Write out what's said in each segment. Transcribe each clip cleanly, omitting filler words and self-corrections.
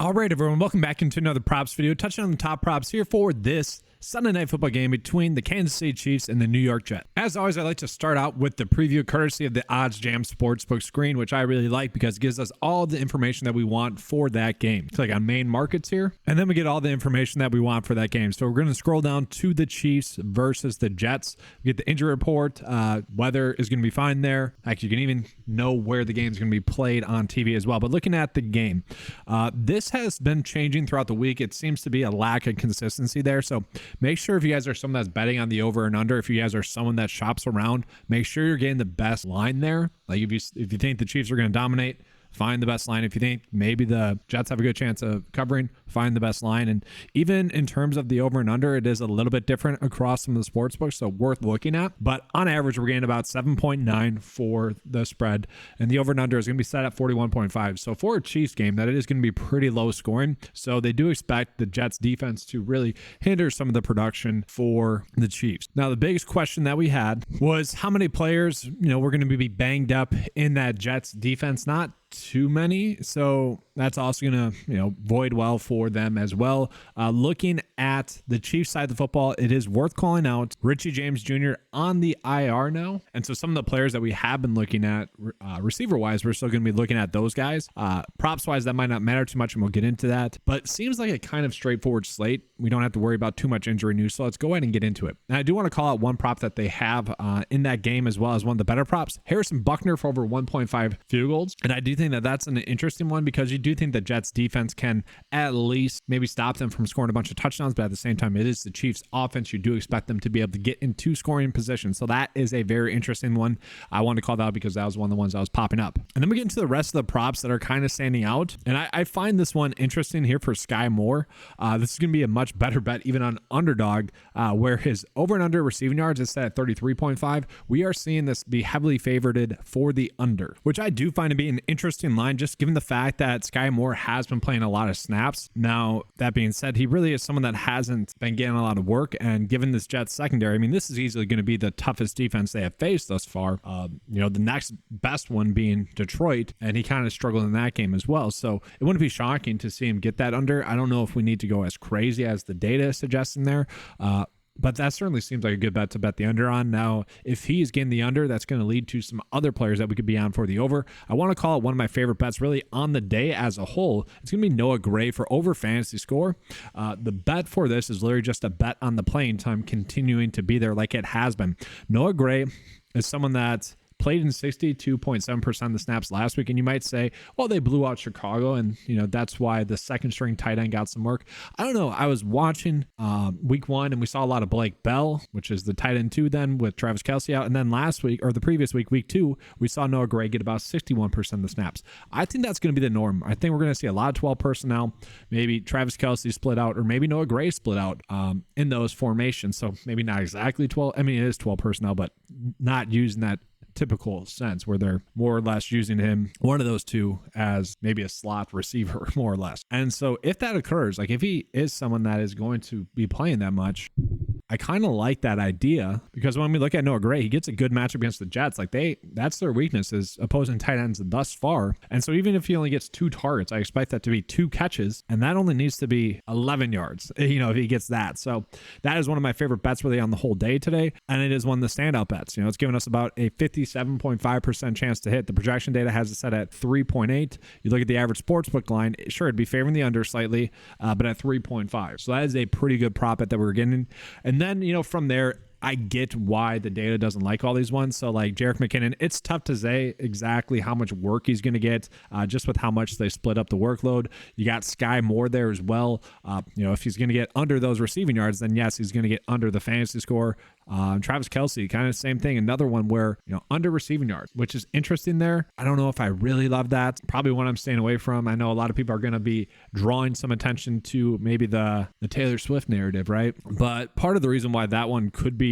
All right, everyone, welcome back into another props video. Touching on the top props here for this Sunday night football game between the Kansas City Chiefs and the New York Jets. As always, I like to start out with the preview courtesy of the ODDSJAM Sportsbook screen, which I really like because it gives us all the information that we want for that game. Click on main markets here, and then we get all the information that we want for that game. So we're going to scroll down to the Chiefs versus the Jets. We get the injury report. Weather is going to be fine there. Actually, you can even know where the game is going to be played on TV as well. But looking at the game, this has been changing throughout the week. It seems to be a lack of consistency there. So make sure if you guys are someone that's betting on the over and under, if you guys are someone that shops around, make sure you're getting the best line there. Like if you think the Chiefs are going to dominate, find the best line. If you think maybe the Jets have a good chance of covering, find the best line. And even in terms of the over and under, it is a little bit different across some of the sports books, so worth looking at. But on average, we're getting about 7.9 for the spread, and the over and under is going to be set at 41.5. So for a Chiefs game, that it is going to be pretty low scoring. So they do expect the Jets defense to really hinder some of the production for the Chiefs. Now, the biggest question that we had was how many players, were going to be banged up in that Jets defense. Not too many, so that's also going to void well for them as well. Looking at the Chiefs side of the football, it is worth calling out Richie James Jr. on the IR now, and so some of the players that we have been looking at receiver wise, we're still going to be looking at those guys. Props wise, that might not matter too much, and we'll get into that, but it seems like a kind of straightforward slate. We don't have to worry about too much injury news, so let's go ahead and get into it. And I do want to call out one prop that they have in that game, as well as one of the better props, Harrison Buckner for over 1.5 field goals. And I do think that that's an interesting one because you do think the Jets defense can at least maybe stop them from scoring a bunch of touchdowns, but at the same time, it is the Chiefs offense. You do expect them to be able to get into scoring position. So that is a very interesting one. I wanted to call that out because that was one of the ones that was popping up. And then we get into the rest of the props that are kind of standing out. And I find this one interesting here for Sky Moore. This is going to be a much better bet even on Underdog, where his over and under receiving yards is set at 33.5. We are seeing this be heavily favored for the under, which I do find to be an interesting line, just given the fact that Sky Moore has been playing a lot of snaps. Now, that being said, he really is someone that hasn't been getting a lot of work, and given this Jets secondary, I mean, this is easily going to be the toughest defense they have faced thus far. The next best one being Detroit, and he kind of struggled in that game as well. So it wouldn't be shocking to see him get that under. I don't know if we need to go as crazy as the data is suggesting there. But that certainly seems like a good bet to bet the under on. Now, if he's getting the under, that's going to lead to some other players that we could be on for the over. I want to call it one of my favorite bets really on the day as a whole. It's going to be Noah Gray for over fantasy score. The bet for this is literally just a bet on the playing time continuing to be there like it has been. Noah Gray is someone that played in 62.7% of the snaps last week. And you might say, well, they blew out Chicago, and that's why the second string tight end got some work. I don't know. I was watching week one, and we saw a lot of Blake Bell, which is the tight end 2 then with Travis Kelce out. And then last week, or the previous week, week 2, we saw Noah Gray get about 61% of the snaps. I think that's going to be the norm. I think we're going to see a lot of 12 personnel, maybe Travis Kelce split out, or maybe Noah Gray split out in those formations. So maybe not exactly 12. I mean, it is 12 personnel, but not using that typical sense where they're more or less using him, one of those two, as maybe a slot receiver, more or less. And so if that occurs, like if he is someone that is going to be playing that much, I kind of like that idea, because when we look at Noah Gray, he gets a good matchup against the Jets. Like that's their weakness, is opposing tight ends thus far. And so even if he only gets 2 targets, I expect that to be 2 catches, and that only needs to be 11 yards, if he gets that. So that is one of my favorite bets really on the whole day today. And it is one of the standout bets. It's giving us about a 57.5% chance to hit. The projection data has it set at 3.8. You look at the average sportsbook line, sure, it'd be favoring the under slightly, but at 3.5. So that is a pretty good prop bet that we're getting. And then, from there, I get why the data doesn't like all these ones. So like Jerick McKinnon, it's tough to say exactly how much work he's going to get just with how much they split up the workload. You got Sky Moore there as well. If he's going to get under those receiving yards, then yes, he's going to get under the fantasy score. Travis Kelce, kind of the same thing. Another one where, under receiving yards, which is interesting there. I don't know if I really love that. Probably one I'm staying away from. I know a lot of people are going to be drawing some attention to maybe the Taylor Swift narrative, right? But part of the reason why that one could be,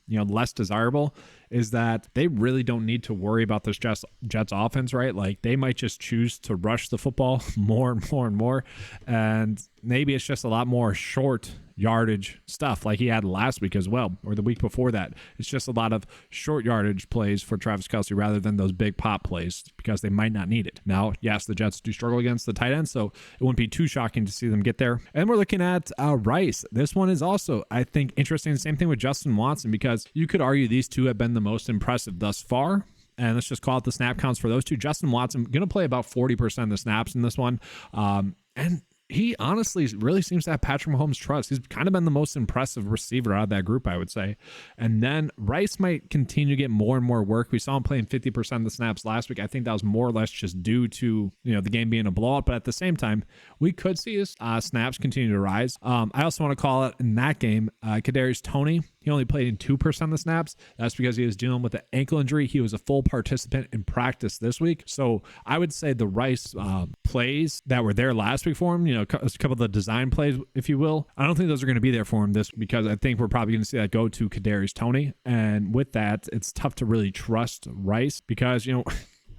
less desirable is that they really don't need to worry about this Jets offense, right? Like they might just choose to rush the football more and more and more. And maybe it's just a lot more short yardage stuff like he had last week as well, or the week before that. It's just a lot of short yardage plays for Travis Kelce rather than those big pop plays because they might not need it. Now, yes, the Jets do struggle against the tight end, so it wouldn't be too shocking to see them get there. And we're looking at Rice. This one is also, I think, interesting. Same thing with Justin Watson, because you could argue these two have been the most impressive thus far. And let's just call it the snap counts for those two. Justin Watson going to play about 40% of the snaps in this one. And he honestly really seems to have Patrick Mahomes' trust. He's kind of been the most impressive receiver out of that group, I would say. And then Rice might continue to get more and more work. We saw him playing 50% of the snaps last week. I think that was more or less just due to, the game being a blowout. But at the same time, we could see his snaps continue to rise. I also want to call it in that game, Kadarius Toney. He only played in 2% of the snaps. That's because he was dealing with an ankle injury. He was a full participant in practice this week. So I would say the Rice plays that were there last week for him, a couple of the design plays, if you will, I don't think those are going to be there for him this, because I think we're probably going to see that go to Kadarius Toney. And with that, it's tough to really trust Rice because,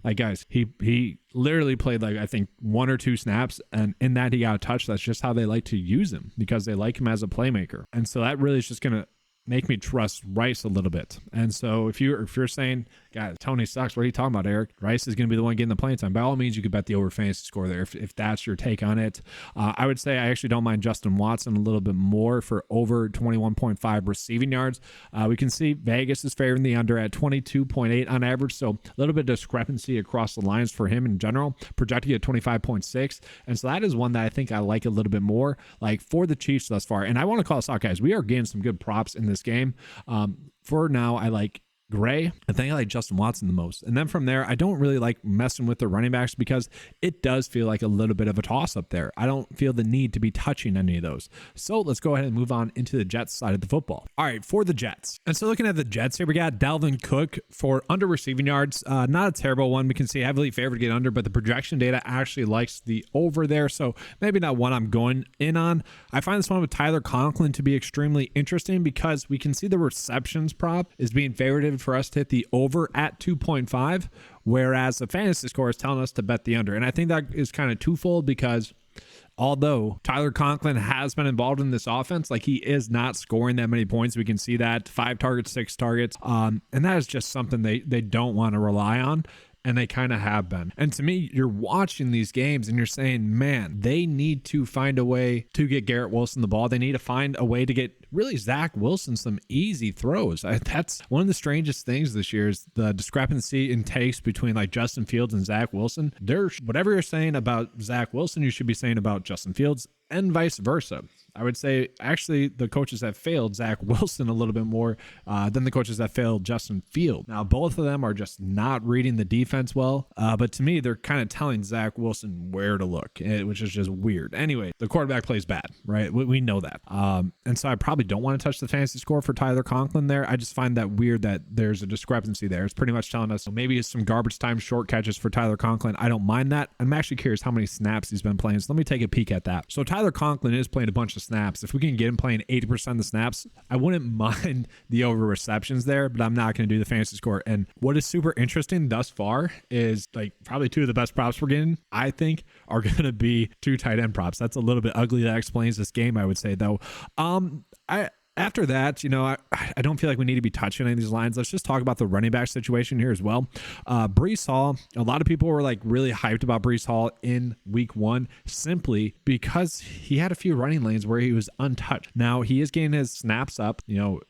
like, guys, he literally played I think 1 or 2 snaps, and in that he got a touch. That's just how they like to use him because they like him as a playmaker. And so that really is just going to make me trust Rice a little bit. And so if you're saying, guys, Toney sucks, what are you talking about, Eric? Rice is going to be the one getting the playing time. By all means, you could bet the over fantasy score there if that's your take on it. I would say I actually don't mind Justin Watson a little bit more for over 21.5 receiving yards. We can see Vegas is favoring the under at 22.8 on average, so a little bit of discrepancy across the lines for him in general, projected at 25.6. And so that is one that I think I like a little bit more, like for the Chiefs thus far. And I want to call this out, guys. We are getting some good props in this game. For now, I like Gray. I think I like Justin Watson the most. And then from there, I don't really like messing with the running backs because it does feel like a little bit of a toss up there. I don't feel the need to be touching any of those. So let's go ahead and move on into the Jets side of the football. All right, for the Jets. And so looking at the Jets here, we got Dalvin Cook for under receiving yards. Not a terrible one. We can see heavily favored to get under, but the projection data actually likes the over there. So maybe not one I'm going in on. I find this one with Tyler Conklin to be extremely interesting because we can see the receptions prop is being favored for us to hit the over at 2.5, whereas the fantasy score is telling us to bet the under. And I think that is kind of twofold because although Tyler Conklin has been involved in this offense, he is not scoring that many points. We can see that 5 targets, 6 targets. And that is just something they don't want to rely on. And they kind of have been. And to me, you're watching these games and you're saying, man, they need to find a way to get Garrett Wilson the ball. They need to find a way to get really Zach Wilson some easy throws. That's one of the strangest things this year is the discrepancy in takes between Justin Fields and Zach Wilson. Whatever you're saying about Zach Wilson, you should be saying about Justin Fields and vice versa. I would say actually the coaches that failed Zach Wilson a little bit more than the coaches that failed Justin Fields. Now, both of them are just not reading the defense well, but to me, they're kind of telling Zach Wilson where to look, which is just weird. Anyway, the quarterback plays bad, right? We know that. And so I probably don't want to touch the fantasy score for Tyler Conklin there. I just find that weird that there's a discrepancy there. It's pretty much telling us maybe it's some garbage time short catches for Tyler Conklin. I don't mind that. I'm actually curious how many snaps he's been playing, so let me take a peek at that. So Tyler Conklin is playing a bunch of snaps. If we can get him playing 80% of the snaps, I wouldn't mind the over receptions there, but I'm not going to do the fantasy score. And what is super interesting thus far is probably 2 of the best props we're getting, I think, are going to be 2 tight end props. That's a little bit ugly. That explains this game, I would say, though. After that, I don't feel like we need to be touching any of these lines. Let's just talk about the running back situation here as well. Breece Hall, a lot of people were really hyped about Breece Hall in week 1 simply because he had a few running lanes where he was untouched. Now he is getting his snaps up.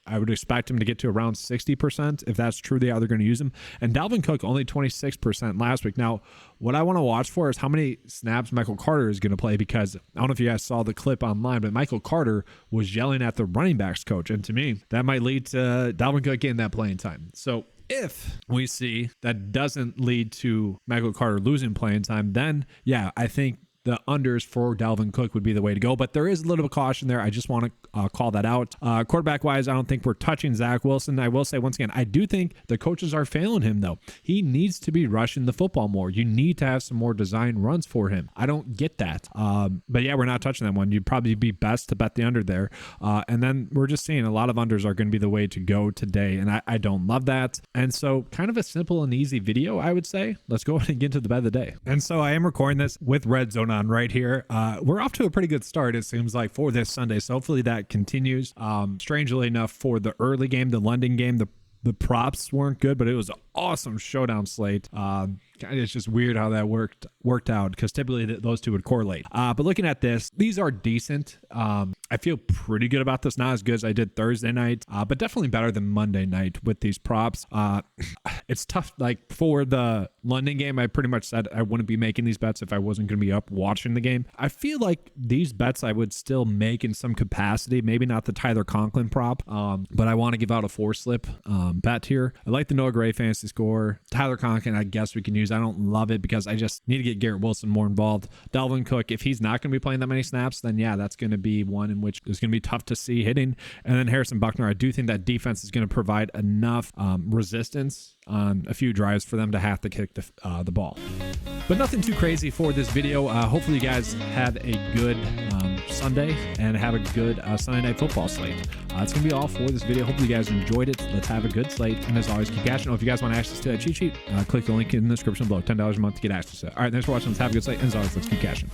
I would expect him to get to around 60% if that's true. They are going to use him. And Dalvin Cook only 26% last week. Now, what I want to watch for is how many snaps Michael Carter is going to play, because I don't know if you guys saw the clip online, but Michael Carter was yelling at the running backs coach. And to me, that might lead to Dalvin Cook getting that playing time. So if we see that doesn't lead to Michael Carter losing playing time, then yeah, I think the unders for Dalvin Cook would be the way to go. But there is a little bit of caution there. I just want to call that out. Quarterback-wise, I don't think we're touching Zach Wilson. I will say, once again, I do think the coaches are failing him, though. He needs to be rushing the football more. You need to have some more design runs for him. I don't get that. But yeah, we're not touching that one. You'd probably be best to bet the under there. And then we're just seeing a lot of unders are going to be the way to go today. And I don't love that. And so kind of a simple and easy video, I would say. Let's go ahead and get to the bet of the day. And so I am recording this with Red Zone on right here. We're off to a pretty good start, it seems like, for this Sunday. So hopefully that continues. Strangely enough, for the early game, the London game, the props weren't good, but it was an awesome showdown slate. It's just weird how that worked out, because typically those two would correlate. But looking at this, these are decent. I feel pretty good about this. Not as good as I did Thursday night, but definitely better than Monday night with these props. It's tough. Like for the London game, I pretty much said I wouldn't be making these bets if I wasn't going to be up watching the game. I feel like these bets I would still make in some capacity. Maybe not the Tyler Conklin prop, but I want to give out a 4-slip bet here. I like the Noah Gray fantasy score. Tyler Conklin, I guess we can use. I don't love it because I just need to get Garrett Wilson more involved. Dalvin Cook, if he's not going to be playing that many snaps, then yeah, that's going to be one in which it's going to be tough to see hitting. And then Harrison Buckner, I do think that defense is going to provide enough resistance on a few drives for them to have to kick the ball. But nothing too crazy for this video. Hopefully you guys have a good Sunday and have a good Sunday night football slate. That's going to be all for this video. Hopefully you guys enjoyed it. Let's have a good slate. And as always, keep cashing. If you guys want access to that cheat sheet, click the link in the description below. $10 a month to get access to it. All right, thanks for watching. Let's have a good slate. And as always, let's keep cashing.